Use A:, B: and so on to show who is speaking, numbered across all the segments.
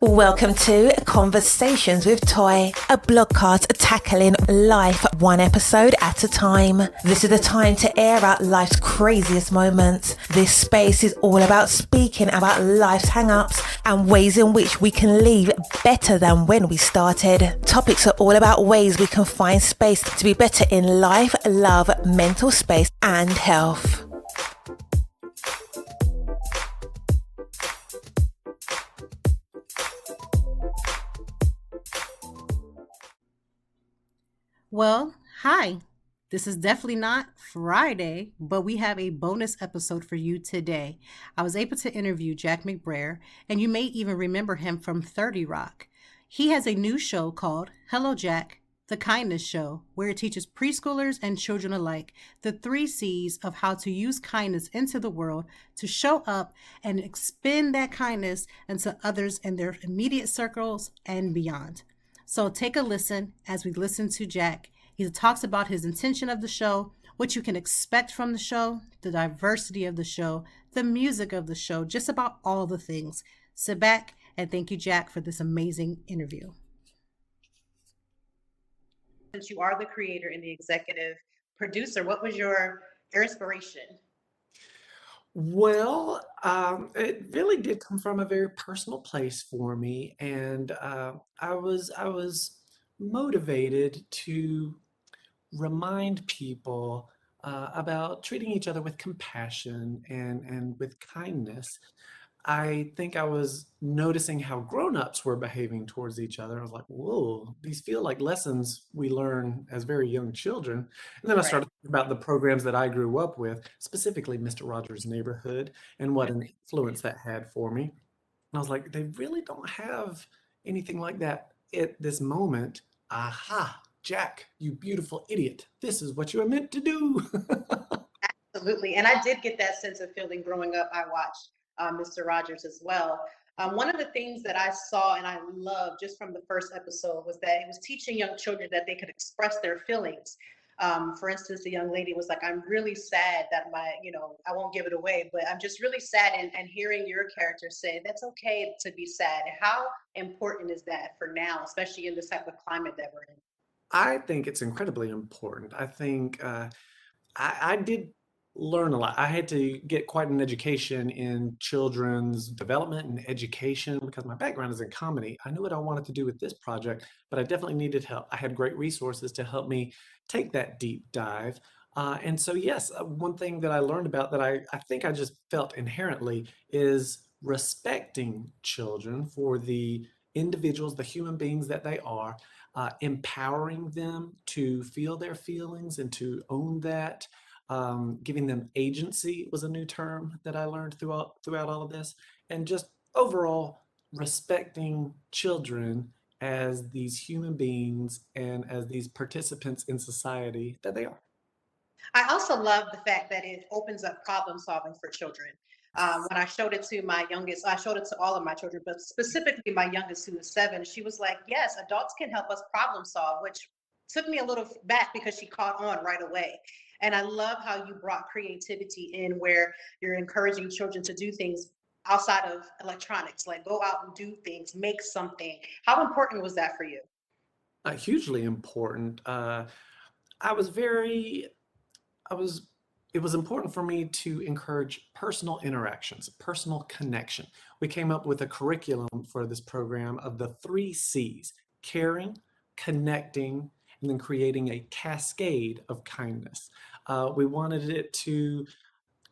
A: Welcome to Conversations with Toy, a blogcast tackling life one episode at a time. This is the time to air out life's craziest moments. This space is all about speaking about life's hang-ups and ways in which we can leave better than when we started. Topics are all about ways we can find space to be better in life, love, mental space, and health.
B: Well, hi. This is definitely not Friday, but we have a bonus episode for you today. I was able to interview Jack McBrayer, and you may even remember him from 30 Rock. He has a new show called Hello Jack, The Kindness Show, where it teaches preschoolers and children alike the 3 C's of how to use kindness into the world to show up and expend that kindness into others in their immediate circles and beyond. So take a listen as we listen to Jack. He talks about his intention of the show, what you can expect from the show, the diversity of the show, the music of the show, just about all the things. Sit back and thank you, Jack, for this amazing interview.
C: Since you are the creator and the executive producer, what was your inspiration?
D: Well, it really did come from a very personal place for me, and I was motivated to remind people about treating each other with compassion and with kindness. I think I was noticing how grown-ups were behaving towards each other. I was like, whoa, these feel like lessons we learn as very young children. And then I
C: Right.
D: started thinking about the programs that I grew up with, specifically Mr. Rogers' Neighborhood, and what an influence that had for me. And I was like, they really don't have anything like that at this moment. Aha, Jack, you beautiful idiot. This is what you are meant to do.
C: Absolutely. And I did get that sense of feeling growing up. I watched Mr. Rogers as well. One of the things that I saw and I loved just from the first episode was that it was teaching young children that they could express their feelings. For instance, the young lady was like, I'm really sad that I won't give it away, but I'm just really sad. And hearing your character say, that's okay to be sad. How important is that for now, especially in this type of climate that we're in?
D: I think it's incredibly important. I think I did learn a lot. I had to get quite an education in children's development and education because my background is in comedy. I knew what I wanted to do with this project, but I definitely needed help. I had great resources to help me take that deep dive. And so, yes, one thing that I learned about that I think I just felt inherently is respecting children for the individuals, the human beings that they are, empowering them to feel their feelings and to own that. Giving them agency was a new term that I learned throughout all of this, and just overall respecting children as these human beings and as these participants in society that they are.
C: I also love the fact that it opens up problem solving for children. When I showed it to my youngest, I showed it to all of my children, but specifically my youngest, who is 7, she was like, yes, adults can help us problem solve, which took me a little back because she caught on right away. And I love how you brought creativity in where you're encouraging children to do things outside of electronics, like go out and do things, make something. How important was that for you?
D: Hugely important. I was very I was it was important for me to encourage personal interactions, personal connection. We came up with a curriculum for this program of the 3 C's: caring, connecting, and then creating a cascade of kindness. We wanted it to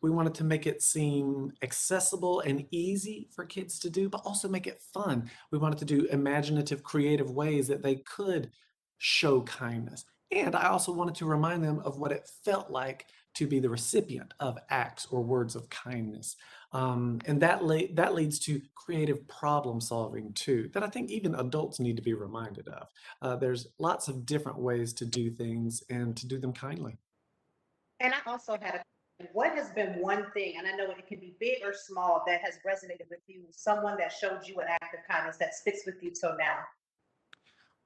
D: we wanted to make it seem accessible and easy for kids to do, but also make it fun. We wanted to do imaginative, creative ways that they could show kindness. And I also wanted to remind them of what it felt like to be the recipient of acts or words of kindness. And that leads to creative problem solving too, that I think even adults need to be reminded of. There's lots of different ways to do things and to do them kindly.
C: And I also had what has been one thing, and I know it can be big or small, that has resonated with you, someone that showed you an act of kindness that sticks with you till now?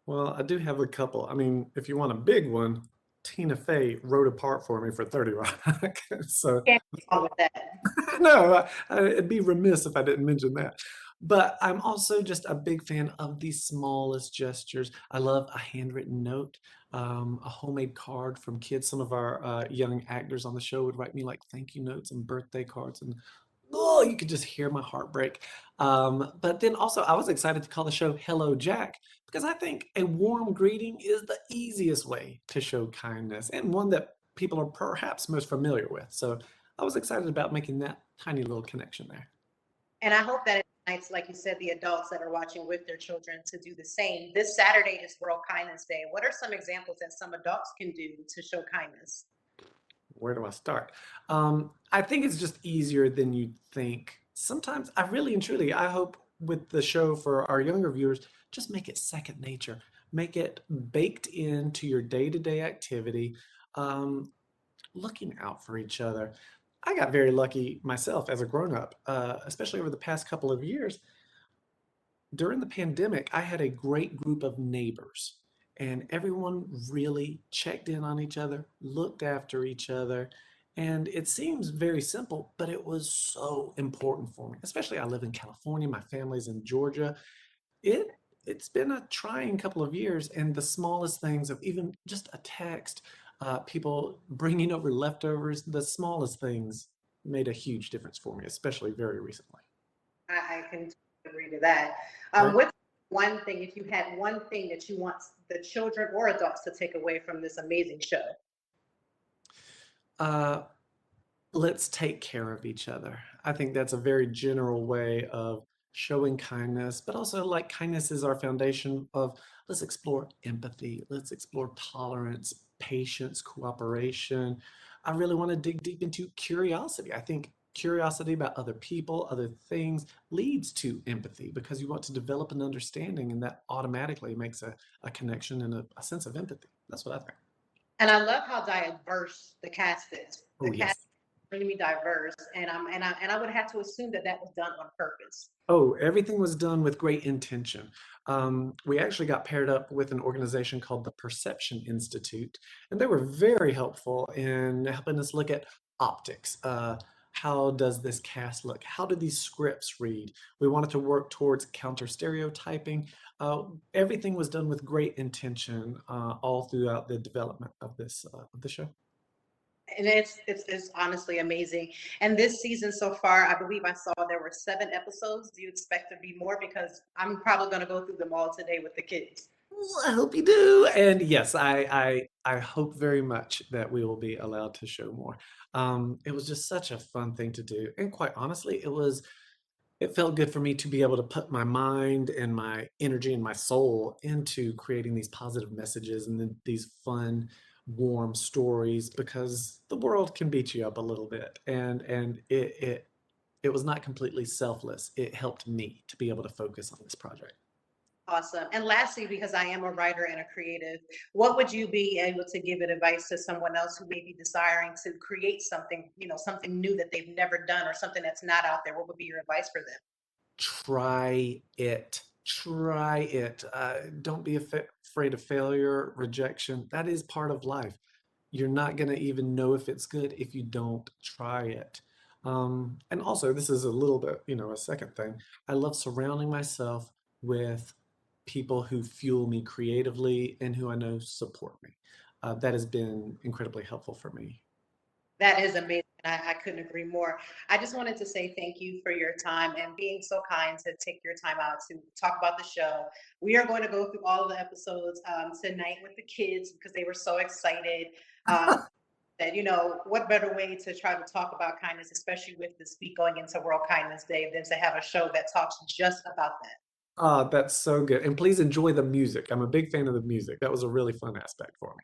D: Well, I do have a couple. I mean, if you want a big one, Tina Fey wrote a part for me for 30 Rock. So
C: Can't be wrong with that.
D: no, it'd be remiss if I didn't mention that. But I'm also just a big fan of the smallest gestures. I love a handwritten note, a homemade card from kids. Some of our young actors on the show would write me like thank you notes and birthday cards, and oh, you could just hear my heart break. But then also, I was excited to call the show Hello Jack because I think a warm greeting is the easiest way to show kindness and one that people are perhaps most familiar with. So I was excited about making that tiny little connection there.
C: And I hope that it ignites, like you said, the adults that are watching with their children to do the same. This Saturday is World Kindness Day. What are some examples that some adults can do to show kindness?
D: Where do I start? I think it's just easier than you think. Sometimes I really and truly, I hope with the show for our younger viewers, just make it second nature. Make it baked into your day-to-day activity, um, looking out for each other. I got very lucky myself as a grown-up, especially over the past couple of years. During the pandemic, I had a great group of neighbors, and everyone really checked in on each other, looked after each other, and it seems very simple, but it was so important for me. Especially I live in California, my family's in Georgia. It it's been a trying couple of years, and the smallest things of even just a text, people bringing over leftovers, the smallest things made a huge difference for me, especially very recently.
C: I can agree to that.
D: Right?
C: What's one thing, if you had one thing that you want the children or adults to take away from this amazing show?
D: Uh, let's take care of each other. I think that's a very general way of showing kindness, but also like kindness is our foundation of let's explore empathy, let's explore tolerance, patience, cooperation. I really want to dig deep into curiosity. I think curiosity about other people, other things leads to empathy because you want to develop an understanding, and that automatically makes a connection and a sense of empathy. That's what I think.
C: And I love how diverse the cast is. The
D: Oh,
C: cast
D: yes.
C: is really diverse, and I would have to assume that that was done on purpose.
D: Oh, everything was done with great intention. We actually got paired up with an organization called the Perception Institute, and they were very helpful in helping us look at optics. How does this cast look? How do these scripts read? We wanted to work towards counter stereotyping. Everything was done with great intention all throughout the development of the show.
C: And it's honestly amazing. And this season so far, I believe I saw there were 7 episodes. Do you expect to be more? Because I'm probably going to go through them all today with the kids.
D: Well, I hope you do. And yes, I hope very much that we will be allowed to show more. It was just such a fun thing to do. And quite honestly, it felt good for me to be able to put my mind and my energy and my soul into creating these positive messages and then these fun, warm stories because the world can beat you up a little bit. And it was not completely selfless. It helped me to be able to focus on this project.
C: Awesome. And lastly, because I am a writer and a creative, what would you be able to give advice to someone else who may be desiring to create something, something new that they've never done or something that's not out there? What would be your advice for them?
D: Try it. Try it. Don't be afraid of failure, rejection. That is part of life. You're not going to even know if it's good if you don't try it. And also, this is a little bit, a second thing. I love surrounding myself with people who fuel me creatively and who I know support me. That has been incredibly helpful for me.
C: That is amazing. I couldn't agree more. I just wanted to say thank you for your time and being so kind to take your time out to talk about the show. We are going to go through all of the episodes tonight with the kids because they were so excited. That what better way to try to talk about kindness, especially with this week going into World Kindness Day, than to have a show that talks just about that.
D: That's so good. And please enjoy the music. I'm a big fan of the music. That was a really fun aspect for me.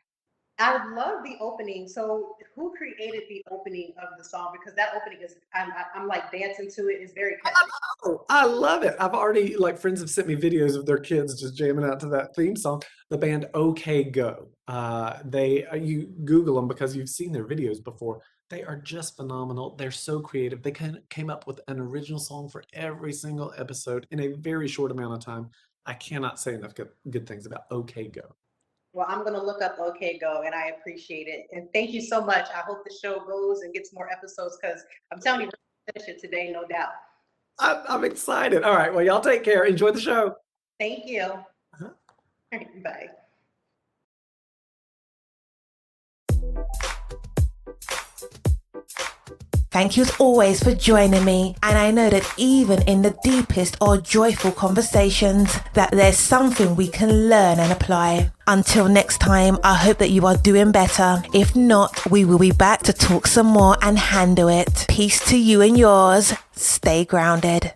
C: I love the opening. So, who created the opening of the song? Because that opening is, I'm like dancing to it. It's very catchy.
D: Oh, I love it. I've already, like, friends have sent me videos of their kids just jamming out to that theme song. The band OK Go. You Google them because you've seen their videos before. They are just phenomenal. They're so creative. They came up with an original song for every single episode in a very short amount of time. I cannot say enough good things about OK Go.
C: Well, I'm going to look up OK Go, and I appreciate it. And thank you so much. I hope the show goes and gets more episodes because I'm telling you, we're going to finish it today, no doubt.
D: I'm excited. All right. Well, y'all take care. Enjoy the show.
C: Thank you.
D: Uh-huh.
C: All right, bye.
A: Thank you as always for joining me, and I know that even in the deepest or joyful conversations that there's something we can learn and apply. Until next time, I hope that you are doing better. If not, we will be back to talk some more and handle it. Peace to you and yours. Stay grounded.